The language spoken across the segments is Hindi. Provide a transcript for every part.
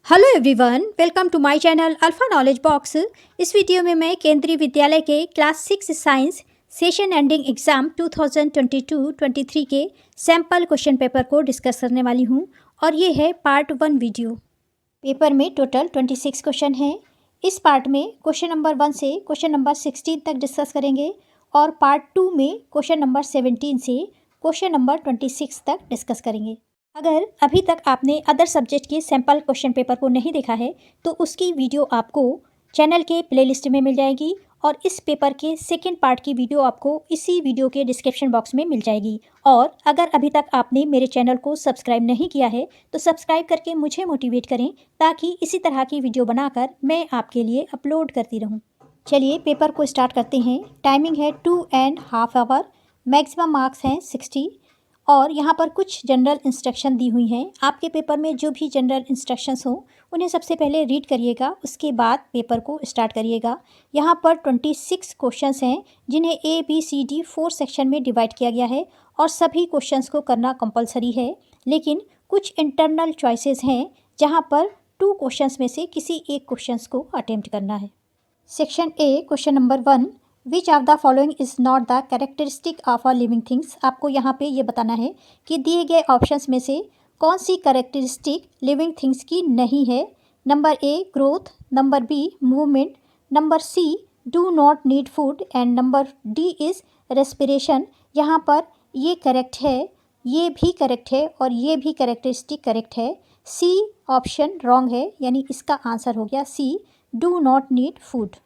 Hello everyone, welcome to my channel alpha knowledge box. इस वीडियो में मैं केंद्रीय विद्यालय के class 6 science session ending exam 2022-23 के सैम्पल क्वेश्चन पेपर को डिस्कस करने वाली हूं और ये है पार्ट 1 वीडियो। पेपर में टोटल 26 क्वेश्चन हैं। इस पार्ट में क्वेश्चन नंबर 1 से क्वेश्चन नंबर 16 तक डिस्कस करेंगे और पार्ट 2 में क्वेश्चन नंबर 17 से क्वेश्चन नंबर 26 तक डिस्कस करेंगे। अगर अभी तक आपने अदर सब्जेक्ट के सैम्पल क्वेश्चन पेपर को नहीं देखा है तो उसकी वीडियो आपको चैनल के प्लेलिस्ट में मिल जाएगी और इस पेपर के सेकंड पार्ट की वीडियो आपको इसी वीडियो के डिस्क्रिप्शन बॉक्स में मिल जाएगी। और अगर अभी तक आपने मेरे चैनल को सब्सक्राइब नहीं किया है तो सब्सक्राइब करके मुझे मोटिवेट करें ताकि इसी तरह की वीडियो बनाकर मैं आपके लिए अपलोड करती रहूँ। चलिए पेपर को स्टार्ट करते हैं। टाइमिंग है 2.5 आवर, मैक्सिमम मार्क्स हैं 60 और यहाँ पर कुछ जनरल इंस्ट्रक्शन दी हुई हैं। आपके पेपर में जो भी जनरल इंस्ट्रक्शंस हों उन्हें सबसे पहले रीड करिएगा, उसके बाद पेपर को स्टार्ट करिएगा। यहाँ पर 26 क्वेश्चंस हैं जिन्हें ABCD 4 सेक्शन में डिवाइड किया गया है और सभी क्वेश्चंस को करना कंपलसरी है, लेकिन कुछ इंटरनल चॉइसेस हैं जहाँ पर 2 क्वेश्चंस में से किसी एक क्वेश्चंस को अटेम्प्ट करना है। Section A question number 1, which of the following is not the characteristic of a living things. आपको यहाँ पे ये बताना है कि दिए गए ऑप्शंस में से कौन सी कैरेक्टरिस्टिक लिविंग थिंग्स की नहीं है। Number A growth, number B movement, number C do not need food and number D is respiration. यहाँ पर ये करेक्ट है, ये भी करेक्ट है और ये भी कैरेक्टरिस्टिक करेक्ट है। C ऑप्शन रॉन्ग है, यानी इसका आंसर हो गया C do not need food.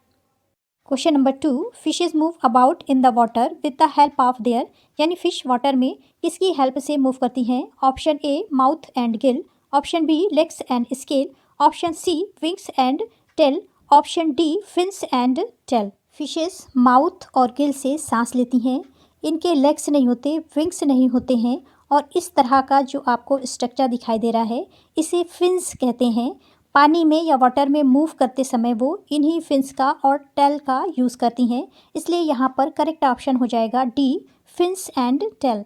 Question number 2, fishes move about in the water with the help of their, यानी फिश वाटर में किसकी हेल्प से मूव करती हैं। Option A mouth and gill, option B legs and scale, option C wings and tail, option D fins and tail. Fishes mouth और गिल से सांस लेती हैं, इनके लेग्स नहीं होते, विंग्स नहीं होते हैं और इस तरह का जो आपको स्ट्रक्चर दिखाई दे रहा है इसे फिन्स कहते हैं। पानी में या वाटर में मूव करते समय वो इन्हीं फिन्स का और टेल का यूज़ करती हैं, इसलिए यहाँ पर करेक्ट ऑप्शन हो जाएगा D fins and tail.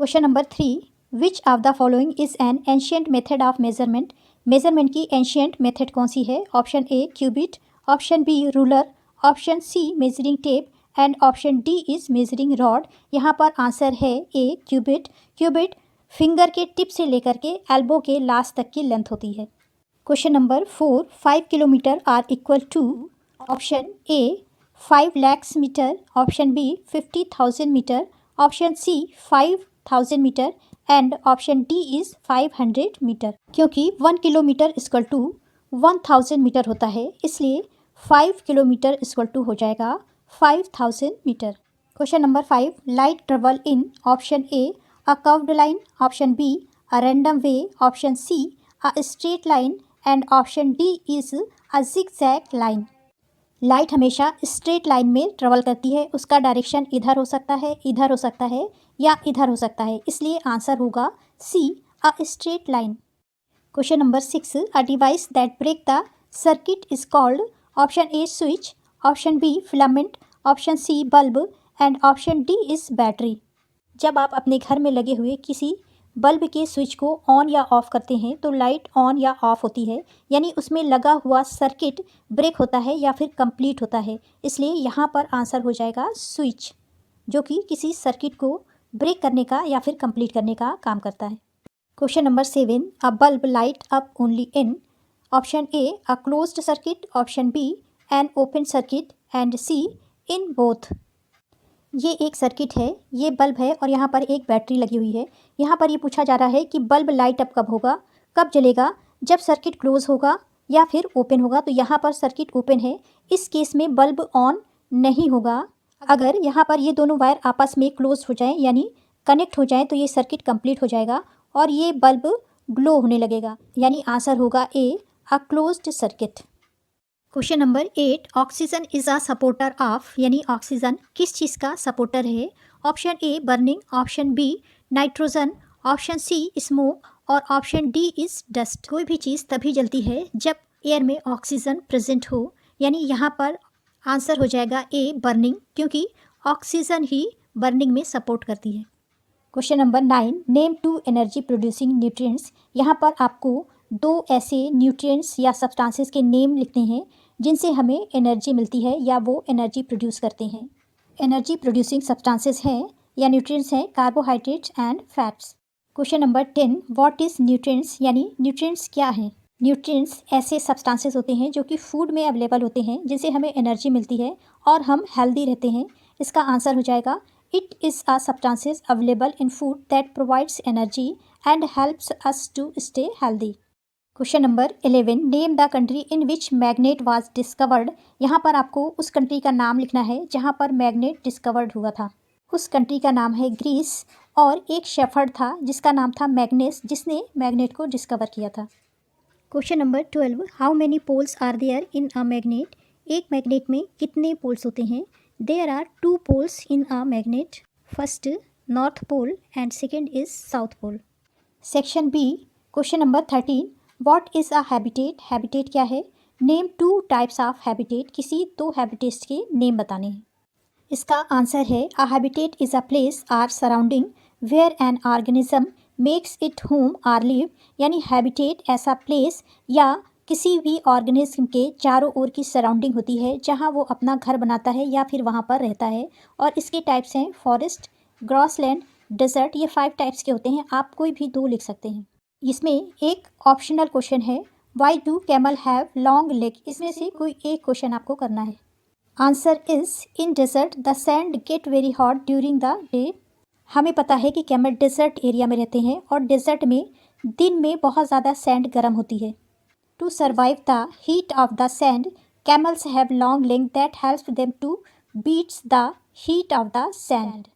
Question number 3, which of the following is an ancient method of measurement. Measurement की एंशियंट मेथड कौन सी है। Option A cubit, option B ruler, option C measuring tape and option D is measuring rod. यहाँ पर आंसर है A क्यूबिट। क्यूबिट फिंगर के टिप से लेकर के एल्बो के लास्ट तक की लेंथ होती है। Question number 4, 5 kilometre are equal to, option A 5 lakhs metre, option B 50,000 metre, option C 5,000 metre and option D is 500 metre. क्योंकि 1 किलोमीटर इक्वल टू 1000 मीटर होता है, इसलिए 5 किलोमीटर इक्वल टू हो जाएगा 5000 metre. Question number 5, light travel in, option A a curved line, option B a random way, option C a straight line and option D is a zigzag line. Light हमेशा स्ट्रेट लाइन में ट्रेवल करती है, उसका डायरेक्शन इधर हो सकता है, इधर हो सकता है या इधर हो सकता है, इसलिए आंसर होगा C a straight line. Question number 6, a device that break the circuit is called, option A switch, option B filament, option C bulb and option D is battery. जब आप अपने घर में लगे हुए किसी बल्ब के स्विच को ऑन या ऑफ़ करते हैं तो लाइट ऑन या ऑफ़ होती है, यानी उसमें लगा हुआ सर्किट ब्रेक होता है या फिर कंप्लीट होता है, इसलिए यहाँ पर आंसर हो जाएगा स्विच, जो कि किसी सर्किट को ब्रेक करने का या फिर कंप्लीट करने का काम करता है। Question number 7, a bulb light up only in, option A a closed circuit, option B an open circuit and C in both. ये एक सर्किट है, ये बल्ब है और यहाँ पर एक बैटरी लगी हुई है। यहाँ पर ये पूछा जा रहा है कि बल्ब लाइट अप कब होगा, कब जलेगा, जब सर्किट क्लोज होगा या फिर ओपन होगा। तो यहाँ पर सर्किट ओपन है, इस केस में बल्ब ऑन नहीं होगा। अगर यहाँ पर ये दोनों वायर आपस में क्लोज हो जाएं यानी कनेक्ट हो जाएं तो ये सर्किट कंप्लीट हो जाएगा और ये बल्ब ग्लो होने लगेगा, यानी आंसर होगा A a closed circuit. Question number 8, oxygen is a supporter of, यानी ऑक्सीजन किस चीज़ का सपोर्टर है। Option A burning, option B nitrogen, option C smoke और ऑप्शन D इज़ डस्ट। कोई भी चीज़ तभी जलती है जब एयर में ऑक्सीजन प्रेजेंट हो, यानी यहाँ पर आंसर हो जाएगा A बर्निंग, क्योंकि ऑक्सीजन ही बर्निंग में सपोर्ट करती है। Question number 9, name 2 energy producing nutrients. यहाँ पर आपको दो ऐसे न्यूट्रिएंट्स या सब्सटेंसेस के नेम लिखते हैं जिनसे हमें एनर्जी मिलती है या वो एनर्जी प्रोड्यूस करते हैं। एनर्जी प्रोड्यूसिंग सब्सटेंसेस हैं या न्यूट्रिएंट्स हैं carbohydrates and fats. Question number 10, what is nutrients, यानी न्यूट्रिएंट्स क्या हैं। न्यूट्रिएंट्स ऐसे सब्सटेंसेस होते हैं जो कि फूड में अवेलेबल होते हैं जिनसे हमें एनर्जी मिलती है और हम हेल्दी रहते हैं। इसका आंसर हो जाएगा it is a substances available in food that provides energy and helps us to stay healthy. Question number 11, name the country in which magnet was discovered. यहाँ पर आपको उस कंट्री का नाम लिखना है जहाँ पर मैग्नेट डिस्कवर्ड हुआ था। उस कंट्री का नाम है ग्रीस और एक शेफर्ड था जिसका नाम था मैग्नेस, जिसने मैग्नेट को डिस्कवर किया था। Question number 12, how many poles are there in a magnet. एक मैग्नेट में कितने पोल्स होते हैं। There are 2 poles in a magnet, first north pole and second is south pole. Section B, question number 13, what is a habitat. Habitat क्या है। नेम 2 टाइप्स ऑफ हैबिटेट, किसी 2 हैबिटेट्स के नेम बताने हैं। इसका आंसर है a habitat is a place or surrounding where an organism makes it home or live, यानी हैबिटेट ऐसा प्लेस या किसी भी ऑर्गेनिज्म के चारों ओर की सराउंडिंग होती है जहाँ वो अपना घर बनाता है या फिर वहाँ पर रहता है। और इसके टाइप्स हैं फॉरेस्ट, ग्रॉसलैंड, डेजर्ट। ये 5 टाइप्स के होते हैं, आप कोई भी 2 लिख सकते हैं। इसमें एक ऑप्शनल क्वेश्चन है, why do camel have long leg. इसमें से कोई एक क्वेश्चन आपको करना है। Answer is in desert the sand get very hot during the day. हमें पता है कि कैमल डेजर्ट एरिया में रहते हैं और डेजर्ट में दिन में बहुत ज़्यादा सैंड गर्म होती है। To survive the heat of the sand camels have long leg that helps them to beats the heat of the sand.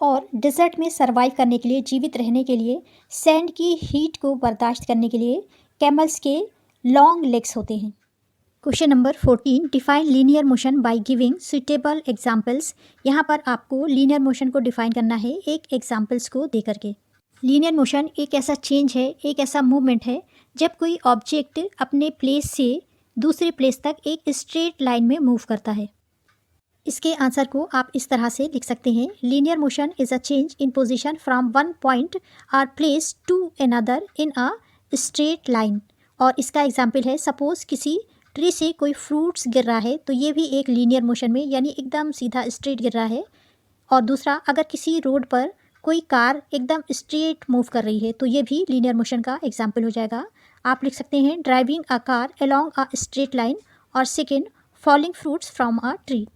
और डेजर्ट में सर्वाइव करने के लिए, जीवित रहने के लिए, सैंड की हीट को बर्दाश्त करने के लिए कैमल्स के लॉन्ग लेग्स होते हैं। Question number 14, define linear motion by giving suitable examples. यहाँ पर आपको लीनियर मोशन को डिफाइन करना है एक एग्जांपल्स को दे करके। लीनियर मोशन एक ऐसा चेंज है, एक ऐसा मूवमेंट है जब कोई ऑब्जेक्ट अपने प्लेस से दूसरे प्लेस तक एक स्ट्रेट लाइन में मूव करता है। इसके आंसर को आप इस तरह से लिख सकते हैं, linear motion is a change in position from one point or place to another in a straight line. और इसका एग्जाम्पल है, सपोज किसी ट्री से कोई फ्रूट्स गिर रहा है तो ये भी एक लीनियर मोशन में, यानी एकदम सीधा स्ट्रेट गिर रहा है। और दूसरा, अगर किसी रोड पर कोई कार एकदम स्ट्रेट मूव कर रही है तो ये भी लीनियर मोशन का एग्जाम्पल हो जाएगा। आप लिख सकते हैं driving a car along a straight line, और second falling fruits from a tree.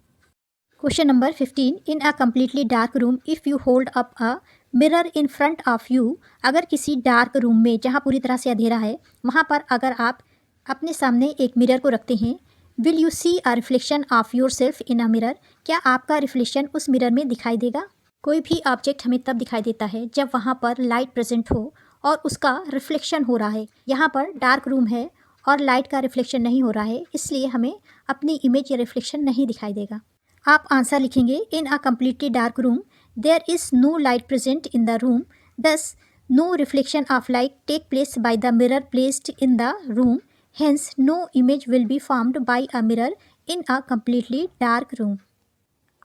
Question number 15, in a completely dark room if you hold up a mirror in front of you. अगर किसी डार्क रूम में जहाँ पूरी तरह से अंधेरा है वहाँ पर अगर आप अपने सामने एक मिरर को रखते हैं, will you see a reflection of yourself in a mirror. क्या आपका रिफ्लेक्शन उस मिरर में दिखाई देगा। कोई भी ऑब्जेक्ट हमें तब दिखाई देता है जब वहाँ पर लाइट प्रेजेंट हो और उसका रिफ्लेक्शन हो रहा है। यहाँ पर डार्क रूम है और लाइट का रिफ्लेक्शन नहीं हो रहा है, इसलिए हमें अपनी इमेज या रिफ्लेक्शन नहीं दिखाई देगा। आप आंसर लिखेंगे in a completely dark room there is no light present in the room, thus no reflection of light take place by the mirror placed in the room, hence no image will be formed by a mirror in a completely dark room.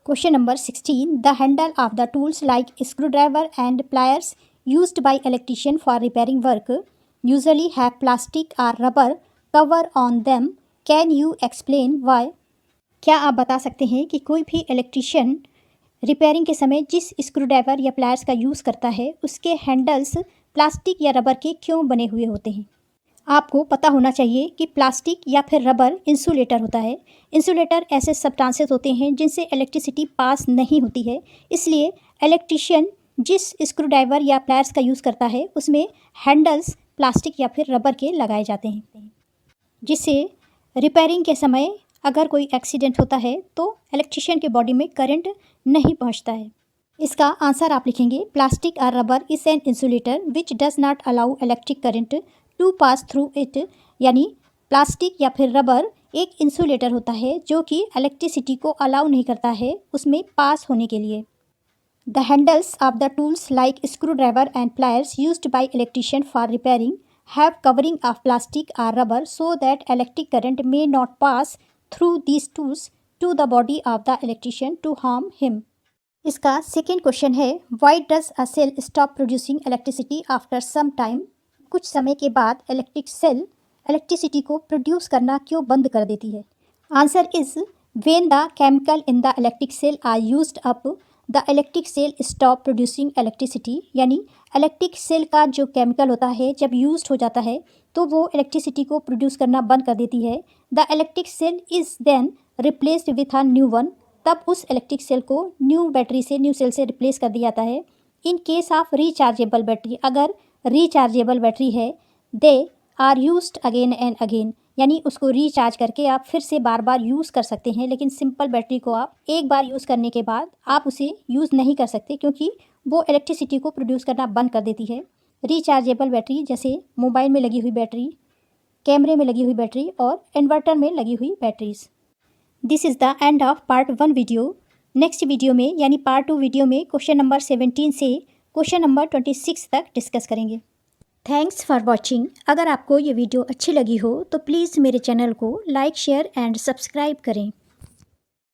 Question number 16, the handle of the tools like screwdriver and pliers used by electrician for repairing work usually have plastic or rubber cover on them. Can you explain why? क्या आप बता सकते हैं कि कोई भी इलेक्ट्रीशियन रिपेयरिंग के समय जिस स्क्रूड्राइवर या प्लायर्स का यूज़ करता है उसके हैंडल्स प्लास्टिक या रबर के क्यों बने हुए होते हैं। आपको पता होना चाहिए कि प्लास्टिक या फिर रबर इंसुलेटर होता है। इंसुलेटर ऐसे सब्सटेंसेस होते हैं जिनसे इलेक्ट्रिसिटी पास नहीं होती है, इसलिए इलेक्ट्रिशियन जिस स्क्रूड्राइवर या प्लायर्स का यूज़ करता है उसमें हैंडल्स प्लास्टिक या फिर रबर के लगाए जाते हैं, जिससे रिपेयरिंग के समय अगर कोई एक्सीडेंट होता है तो इलेक्ट्रिशियन के बॉडी में करंट नहीं पहुंचता है। इसका आंसर आप लिखेंगे प्लास्टिक और rubber is an insulator which does not allow electric current to pass through it, यानी प्लास्टिक या फिर रबर एक इंसुलेटर होता है जो कि इलेक्ट्रिसिटी को अलाउ नहीं करता है उसमें पास होने के लिए। The handles of the tools like screw driver and pliers used by electrician for repairing have covering of plastic और rubber so that electric current may not pass through these tools to the body of the electrician to harm him. इसका सेकेंड क्वेश्चन है, why does a cell stop producing electricity after some time. कुछ समय के बाद इलेक्ट्रिक सेल इलेक्ट्रिसिटी को प्रोड्यूस करना क्यों बंद कर देती है? Answer is when the chemical in the electric cell are used up the electric cell stop producing electricity. यानी इलेक्ट्रिक सेल का जो केमिकल होता है जब यूज्ड हो जाता है तो वो इलेक्ट्रिसिटी को प्रोड्यूस करना बंद कर देती है। The electric cell is then replaced with a new one. तब उस इलेक्ट्रिक सेल को न्यू बैटरी से न्यू सेल से रिप्लेस कर दिया जाता है। In case of rechargeable battery, अगर रिचार्जेबल बैटरी है, they are used again and again, यानी उसको रिचार्ज करके आप फिर से बार बार यूज़ कर सकते हैं। लेकिन सिंपल बैटरी को आप एक बार यूज़ करने के बाद आप उसे यूज़ नहीं कर सकते क्योंकि वो इलेक्ट्रिसिटी को प्रोड्यूस करना बंद कर देती है। रिचार्जेबल बैटरी जैसे मोबाइल में लगी हुई बैटरी, कैमरे में लगी हुई बैटरी और इन्वर्टर में लगी हुई batteries. This is the end of part 1 video. Next video में यानी पार्ट 2 वीडियो में क्वेश्चन नंबर 17 से क्वेश्चन नंबर 26 तक डिस्कस करेंगे। Thanks for watching. अगर आपको ये वीडियो अच्छी लगी हो तो प्लीज़ मेरे चैनल को लाइक, शेयर एंड सब्सक्राइब करें।